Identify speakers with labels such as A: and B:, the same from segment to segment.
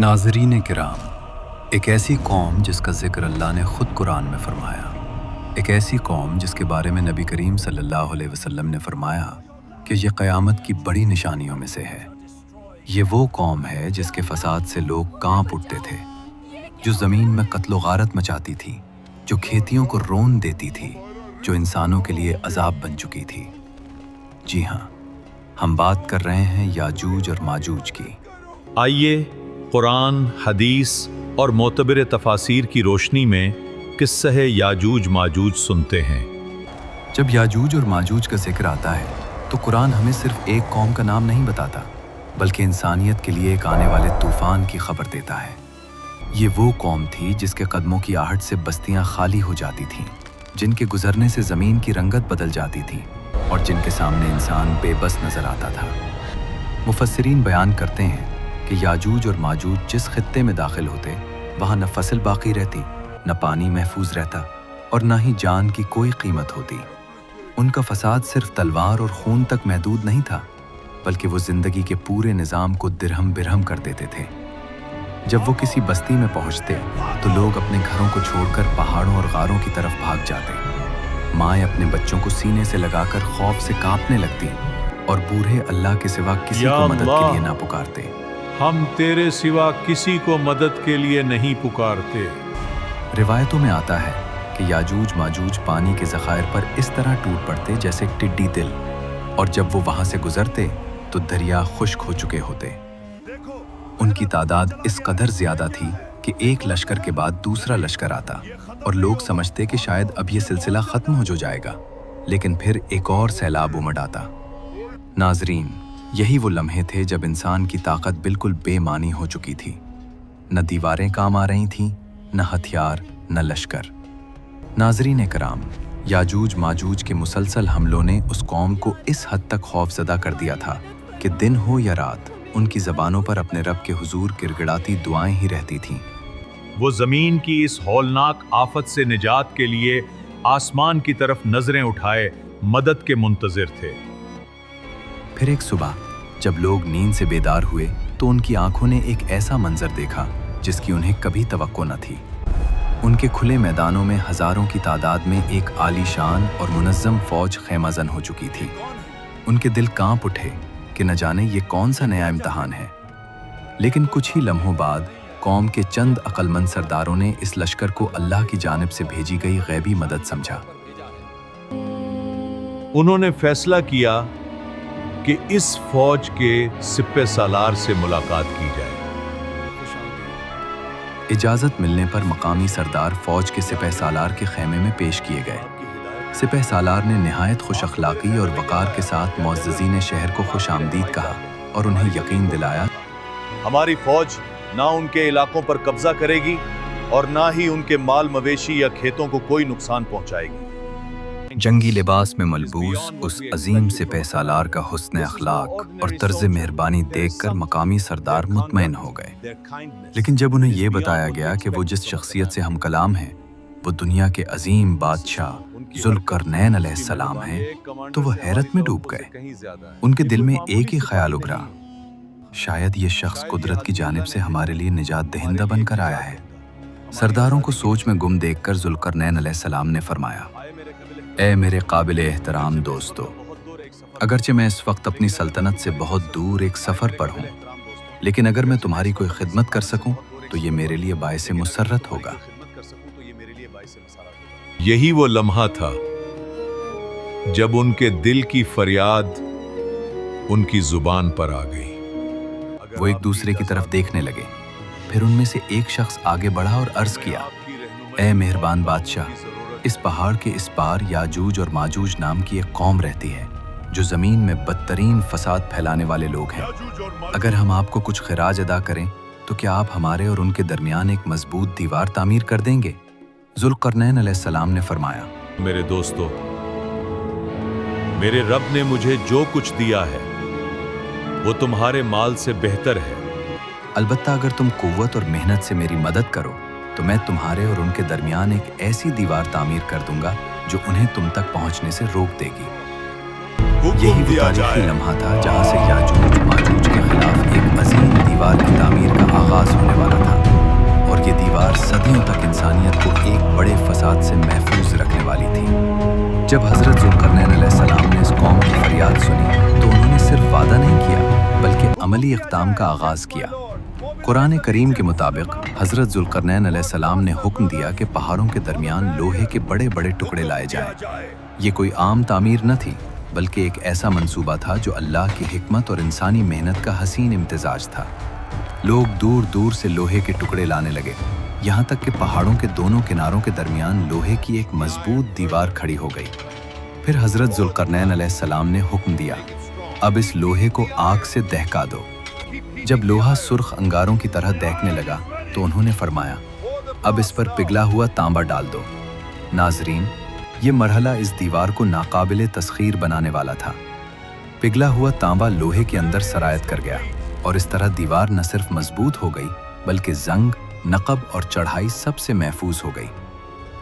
A: नाज़रीन किराम, एक ऐसी कौम जिसका ज़िक्र अल्लाह ने ख़ुद कुरान में फ़रमाया, एक ऐसी कौम जिसके बारे में नबी करीम सल्लल्लाहु अलैहि वसल्लम ने फ़रमाया कि ये क़यामत की बड़ी निशानियों में से है। ये वो कौम है जिसके फ़साद से लोग कांप उठते थे, जो ज़मीन में कत्ल गारत मचाती थी, जो खेतियों को रोन देती थी, जो इंसानों के लिए अज़ाब बन चुकी थी। जी हाँ, हम बात कर रहे हैं याजूज और माजूज की।
B: आइए कुरान, हदीस और मोतबर तफासीर की रोशनी में किस्सा याजूज माजूज सुनते हैं।
A: जब याजूज और माजूज का जिक्र आता है तो कुरान हमें सिर्फ एक कौम का नाम नहीं बताता, बल्कि इंसानियत के लिए एक आने वाले तूफान की खबर देता है। ये वो कौम थी जिसके कदमों की आहट से बस्तियां खाली हो जाती थीं, जिनके गुजरने से ज़मीन की रंगत बदल जाती थी और जिनके सामने इंसान बेबस नजर आता था। मुफस्सिरीन बयान करते हैं कि याजूज और माजूज जिस खित्ते में दाखिल होते, वहाँ न फसल बाकी रहती, न पानी महफूज रहता और न ही जान की कोई कीमत होती। उनका फसाद सिर्फ तलवार और खून तक महदूद नहीं था, बल्कि वो जिंदगी के पूरे निज़ाम को दिरहम बिरहम कर देते थे। जब वो किसी बस्ती में पहुंचते तो लोग अपने घरों को छोड़कर पहाड़ों और गारों की तरफ भाग जाते। माएँ अपने बच्चों को सीने से लगाकर खौफ से कांपने लगती और बूढ़े अल्लाह के सिवा किसी को मदद के लिए ना पुकारते।
B: हम तेरे सिवा किसी को मदद के लिए नहीं पुकारते।
A: रिवायतों में आता है कि याजूज माजूज पानी के ज़खायर पर इस तरह टूट पड़ते जैसे टिड्डी दिल, और जब वो वहां से गुजरते तो दरिया खुश्क हो चुके होते। उनकी तादाद इस कदर ज्यादा थी कि एक लश्कर के बाद दूसरा लश्कर आता और लोग समझते कि शायद अब ये सिलसिला खत्म हो जाएगा, लेकिन फिर एक और सैलाब उमड़ आता। नाजरीन, यही वो लम्हे थे जब इंसान की ताकत बिल्कुल बेमानी हो चुकी थी। न दीवारें काम आ रही थीं, न हथियार, न लश्कर। नाजरीन कराम, याजूज माजूज के मुसलसल हमलों ने उस कौम को इस हद तक खौफजदा कर दिया था कि दिन हो या रात उनकी ज़बानों पर अपने रब के हुजूर गिड़गिड़ाती दुआएं ही रहती थीं।
B: वो ज़मीन की इस हौलनाक आफत से निजात के लिए आसमान की तरफ नजरें उठाए मदद के मुंतज़िर थे।
A: फिर एक सुबह जब लोग नींद से बेदार हुए तो उनकी आंखों ने एक ऐसा मंजर देखा जिसकी उन्हें कभी तवक्को न थी। उनके खुले मैदानों में हजारों की तादाद में एक आलीशान और मुनज़्ज़म फौज खैमाजन हो चुकी थी। उनके दिल कांप उठे कि न जाने ये कौन सा नया इम्तहान है। लेकिन कुछ ही लम्हों बाद कौम के चंद अक्लमंद सरदारों ने इस लश्कर को अल्लाह की जानिब से भेजी गई गैबी मदद समझा।
B: उन्होंने फैसला किया कि इस फौज के सिपह सालार से मुलाकात की जाए।
A: इजाज़त मिलने पर मकामी सरदार फौज के सिपह सालार के खेमे में पेश किए गए। सिपह सालार ने निहायत खुश अखलाकी और वक़ार के साथ मुअज़्ज़ज़ीन शहर को खुश आमदीद कहा और उन्हें यकीन दिलाया,
B: हमारी फौज ना उनके इलाकों पर कब्जा करेगी और ना ही उनके माल मवेशी या खेतों को कोई नुकसान पहुंचाएगी।
A: जंगी लिबास में मलबूस उस अजीम सिपह सालार का हुस्न अखलाक और तर्ज मेहरबानी देखकर मकामी सरदार मुतमईन हो गए। लेकिन जब उन्हें यह बताया गया कि वो जिस शख्सियत से हम कलाम हैं वो दुनिया के अजीम बादशाह ज़ुल्क़रनैन अलैहिस्सलाम हैं, तो वो हैरत में डूब गए। उनके दिल में एक ही ख्याल उभरा, शायद ये शख्स कुदरत की जानिब से हमारे लिए निजात दहिंदा बनकर आया है। सरदारों को सोच में गुम देखकर ज़ुल्क़रनैन अलैहिस्सलाम ने फरमाया, ए मेरे काबिल एहतराम दोस्तों, अगरचे मैं इस वक्त अपनी सल्तनत से बहुत दूर एक सफ़र पर हूँ, लेकिन अगर मैं तुम्हारी कोई खिदमत कर सकूं तो ये मेरे लिए बाइसे मुसर्रत होगा।
B: यही वो लम्हा था जब उनके दिल की फरियाद उनकी जुबान पर आ गई।
A: वो एक दूसरे की तरफ देखने लगे। फिर उनमें से एक शख्स आगे बढ़ा और अर्ज किया, ए मेहरबान बादशाह, इस पहाड़ के इस पार याजूज और माजूज नाम की एक कौम रहती है जो ज़मीन में बदतरीन फसाद फैलाने वाले लोग हैं। अगर हम आपको कुछ खिराज अदा करें तो क्या आप हमारे और उनके दरमियान एक मजबूत दीवार तामीर कर देंगे? ज़ुल्क़रनैन अलैहिस्सलाम ने फरमाया,
B: मेरे दोस्तों, मेरे रब ने मुझे जो कुछ दिया है वो तुम्हारे माल से बेहतर है।
A: अलबत्ता अगर तुम कुव्वत और मेहनत से मेरी मदद करो तो मैं तुम्हारे और उनके दरमियान एक ऐसी दीवार तामीर कर दूंगा जो उन्हें तुम तक पहुंचने से रोक देगी। यही वो तारीखी लम्हा था जहां से याजूज माजूज के खिलाफ एक अजीम दीवार की तामीर का आगाज होने जब हज़रत ज़ुल्करनैन अलैहिस्सलाम ने इस कौम की फरियाद सुनी तो उन्होंने सिर्फ वादा नहीं किया बल्कि अमली इक़दाम का आगाज़ किया। कुरान करीम के मुताबिक हज़रत ज़ुल्करनैन अलैहिस्सलाम ने हुक्म दिया कि पहाड़ों के दरमियान लोहे के बड़े बड़े टुकड़े लाए जाएं। ये कोई आम तामीर न थी बल्कि एक ऐसा मंसूबा था जो अल्लाह की हिकमत और इंसानी मेहनत का हसीन इम्तिजाज था। लोग दूर दूर से लोहे के टुकड़े लाने लगे, यहाँ तक कि पहाड़ों के दोनों किनारों के दरमियान लोहे की एक मजबूत दीवार खड़ी हो गई। फिर हज़रत ज़ुल्करनैन अलैहिस्सलाम ने हुक्म दिया, अब इस लोहे को आग से दहका दो। जब लोहा सुर्ख अंगारों की तरह दहकने लगा तो उन्होंने फरमाया, अब इस पर पिघला हुआ तांबा डाल दो। नाजरीन, ये मरहला इस दीवार को नाकाबिले तस्खीर बनाने वाला था। पिघला हुआ तांबा लोहे के अंदर सरायत कर गया और इस तरह दीवार न सिर्फ मजबूत हो गई बल्कि जंग, नक़ब और चढ़ाई सबसे महफूज हो गई।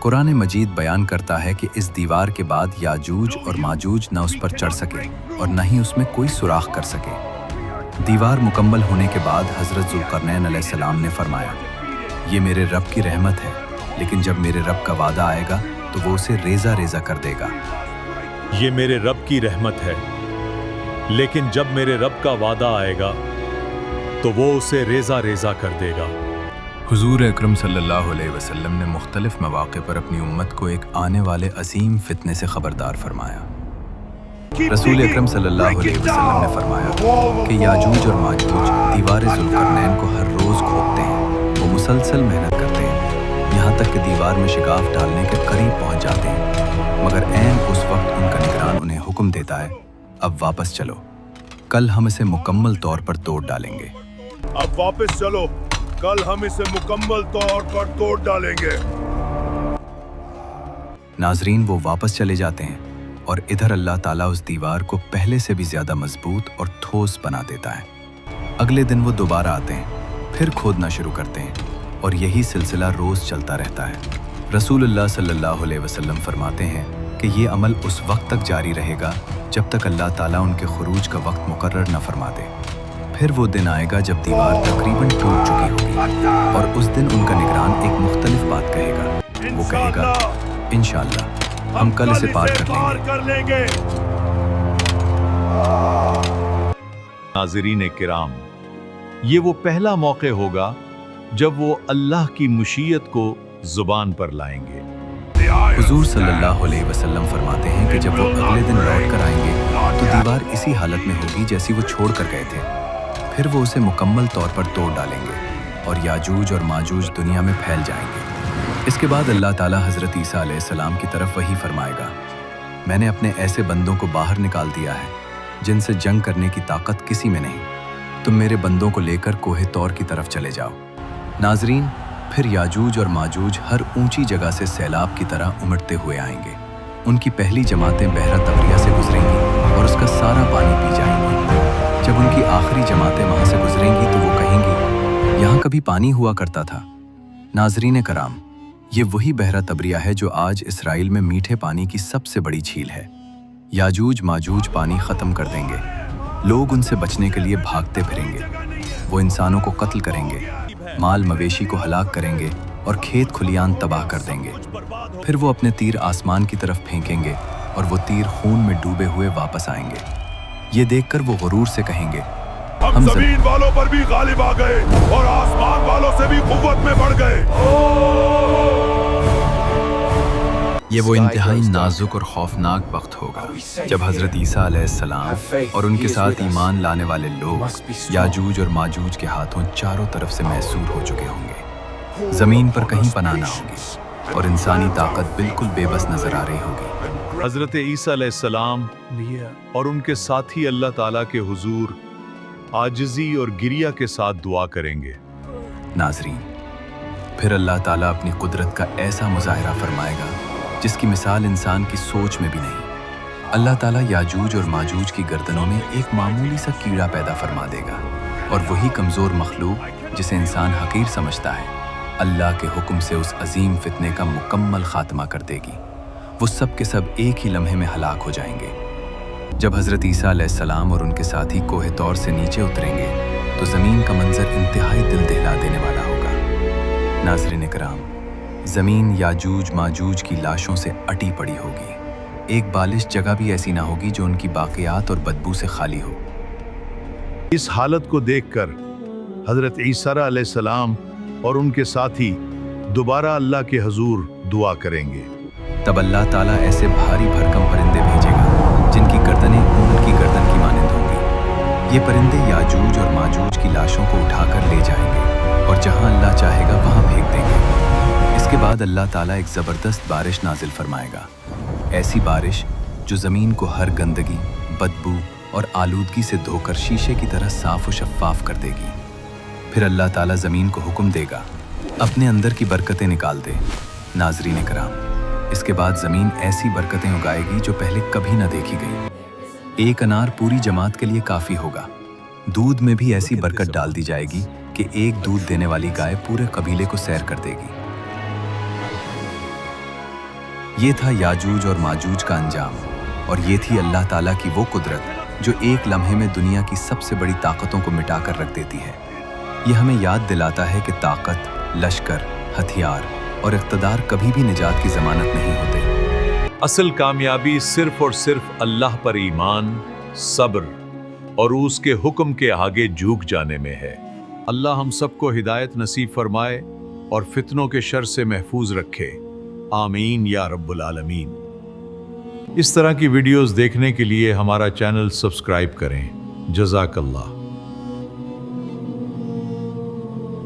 A: कुरान मजीद बयान करता है कि इस दीवार के बाद याजूज और माजूज न उस पर चढ़ सके और न ही उसमें कोई सुराख कर सके। दीवार मुकम्मल होने के बाद हज़रत ज़ुल्करनैन अलैहिस्सलाम ने फरमाया, ये मेरे रब की रहमत है, लेकिन जब मेरे रब का वादा आएगा तो वो उसे रेजा रेजा कर देगा।
C: ये मेरे रब की रहमत है, लेकिन जब मेरे रब का वादा आएगा तो वो उसे रेजा रेजा कर देगा।
A: हुजूर अकरम सल्लल्लाहु अलैहि वसल्लम ने मुख्तलिफ मौक़े पर अपनी उम्मत को एक आने वाले अजीम फितने से खबरदार फरमाया। रसूल अकरम सल्लल्लाहु अलैहि वसल्लम ने फरमाया कि याजूज और माजूज दीवार ज़ुल्करनैन को हर रोज़ खोदते हैं। वो मुसलसल मेहनत करते हैं, यहाँ तक कि दीवार में शिगाफ डालने के करीब पहुँच जाते हैं, मगर ऐन उस वक्त उनका निगरान उन्हें हुक्म देता है, अब वापस चलो, कल हम इसे मुकम्मल तौर पर तोड़ डालेंगे।
D: अब वापस चलो, कल हम इसे मुकम्मल तौर पर तोड़ डालेंगे।
A: नाजरीन, वो वापस चले जाते हैं और इधर अल्लाह ताला उस दीवार को पहले से भी ज्यादा मजबूत और ठोस बना देता है। अगले दिन वो दोबारा आते हैं, फिर खोदना शुरू करते हैं और यही सिलसिला रोज चलता रहता है। रसूलुल्लाह सल्लल्लाहु अलैहि वसल्लम फरमाते हैं कि ये अमल उस वक्त तक जारी रहेगा जब तक अल्लाह ताला उनके खुरूज का वक्त मुकर्रर न फरमा दे। फिर वो दिन आएगा जब दीवार तकरीबन टूट चुकी होगी और उस दिन उनका निगरान एक मुख्तलिफ बात कहेगा। वो कहेगा, इंशाअल्लाह हम कल इसे पार कर लेंगे।
B: नाज़रीन किराम, ये वो पहला मौके होगा जब वो अल्लाह की मुशीयत को जुबान पर लाएंगे।
A: हुजूर सल्लल्लाहु अलैहि वसल्लम फरमाते हैं कि जब वो अगले दिन लौट कर आएंगे तो दीवार इसी हालत में होगी जैसी वो छोड़ कर गए थे। फिर वो उसे मुकम्मल तौर पर तोड़ डालेंगे और याजूज और माजूज दुनिया में फैल जाएंगे। इसके बाद अल्लाह ताला हज़रत ईसा अलैहिस्सलाम की तरफ वही फरमाएगा, मैंने अपने ऐसे बंदों को बाहर निकाल दिया है जिनसे जंग करने की ताकत किसी में नहीं। तुम मेरे बंदों को लेकर कोहे तौर की तरफ चले जाओ। नाजरीन, फिर याजूज और माजूज हर ऊंची जगह से सैलाब की तरह उमड़ते हुए आएंगे। उनकी पहली जमातें बहरा तबरिया से गुजरेंगी और उसका सारा पानी पी जाएंगी। जब उनकी आखिरी जमातें वहां से गुजरेंगी तो वो कहेंगी, यहाँ कभी पानी हुआ करता था। नाजरीन कराम, ये वही बहरा तबरिया है जो आज इसराइल में मीठे पानी की सबसे बड़ी झील है। याजूज माजूज पानी खत्म कर देंगे, लोग उनसे बचने के लिए भागते फिरेंगे। वो इंसानों को कत्ल करेंगे, माल मवेशी को हलाक करेंगे और खेत खुलियान तबाह कर देंगे। फिर वो अपने तीर आसमान की तरफ फेंकेंगे और वो तीर खून में डूबे हुए वापस आएंगे। ये देखकर वो गुरूर से कहेंगे,
D: हम जमीन वालों पर भी गालिब आ गए और आसमान वालों से भी कुव्वत में बढ़ गए।
A: ये वो इंतहाई नाजुक और खौफनाक वक्त होगा जब हज़रत ईसा अलैहिस्सलाम और उनके साथ ईमान लाने वाले लोग याजूज और माजूज के हाथों चारों तरफ से महसूर हो चुके होंगे। ज़मीन पर कहीं पनाह ना होगी और इंसानी ताकत बिल्कुल बेबस नजर आ रही होगी।
B: हज़रत ईसा अलैहिस्सलाम और उनके साथी अल्लाह ताला के हुजूर आजिज़ी और गिरिया के साथ दुआ करेंगे।
A: नाज़रीन, फिर अल्लाह ताला अपनी कुदरत का ऐसा मुज़ाहिरा फरमाएगा जिसकी मिसाल इंसान की सोच में भी नहीं। अल्लाह ताला याजूज और माजूज की गर्दनों में एक मामूली सा कीड़ा पैदा फरमा देगा और वही कमज़ोर मखलूक जिसे इंसान हकीर समझता है, अल्लाह के हुक्म से उस अजीम फितने का मुकम्मल खात्मा कर देगी। वो सब के सब एक ही लम्हे में हलाक हो जाएंगे। जब हज़रत ईसा अलैहिस्सलाम और उनके साथी कोहे तौर से नीचे उतरेंगे तो ज़मीन का मंजर इंतहाई दिल दहला देने वाला होगा। नाज़रीन इकराम, ज़मीन याजूज माजूज की लाशों से अटी पड़ी होगी। एक बालिश जगह भी ऐसी ना होगी जो उनकी बाक़ियात और बदबू से खाली हो।
B: इस हालत को देखकर हजरत ईसा अलैहिस्सलाम और उनके साथी दोबारा अल्लाह के हजूर दुआ करेंगे।
A: तब अल्लाह ताला ऐसे भारी भरकम परिंदे भेजेगा जिनकी गर्दनें ऊंट की गर्दन की मानिंद होंगी। ये परिंदे याजूज और माजूज की लाशों को उठाकर ले जाएंगे और जहां अल्लाह चाहेगा वहां फेंक देंगे। इसके बाद अल्लाह ताला एक ज़बरदस्त बारिश नाजिल फरमाएगा, ऐसी बारिश जो ज़मीन को हर गंदगी, बदबू और आलूदगी से धोकर शीशे की तरह साफ और शफ्फाफ कर देगी। फिर अल्लाह ताला ज़मीन को हुक्म देगा, अपने अंदर की बरकतें निकाल दे। नाज़रीन कराम, इसके बाद ज़मीन ऐसी बरकतें उगाएगी जो पहले कभी न देखी गई। एक अनार पूरी जमात के लिए काफ़ी होगा। दूध में भी ऐसी बरकत डाल दी जाएगी कि एक दूध देने वाली गाय पूरे कबीले को सैर कर देगी। ये था याजूज और माजूज का अंजाम, और ये थी अल्लाह ताला की वो कुदरत जो एक लम्हे में दुनिया की सबसे बड़ी ताकतों को मिटाकर रख देती है। ये हमें याद दिलाता है कि ताकत, लश्कर, हथियार और इक़्तिदार कभी भी निजात की ज़मानत नहीं होते।
B: असल कामयाबी सिर्फ और सिर्फ अल्लाह पर ईमान, सब्र और उसके हुक्म के आगे झुक जाने में है। अल्लाह हम सबको हिदायत नसीब फरमाए और फितनों के शर से महफूज रखे। आमीन या रब्बुल आलमीन। इस तरह की वीडियोस देखने के लिए हमारा चैनल सब्सक्राइब करें। जज़ाकल्लाह।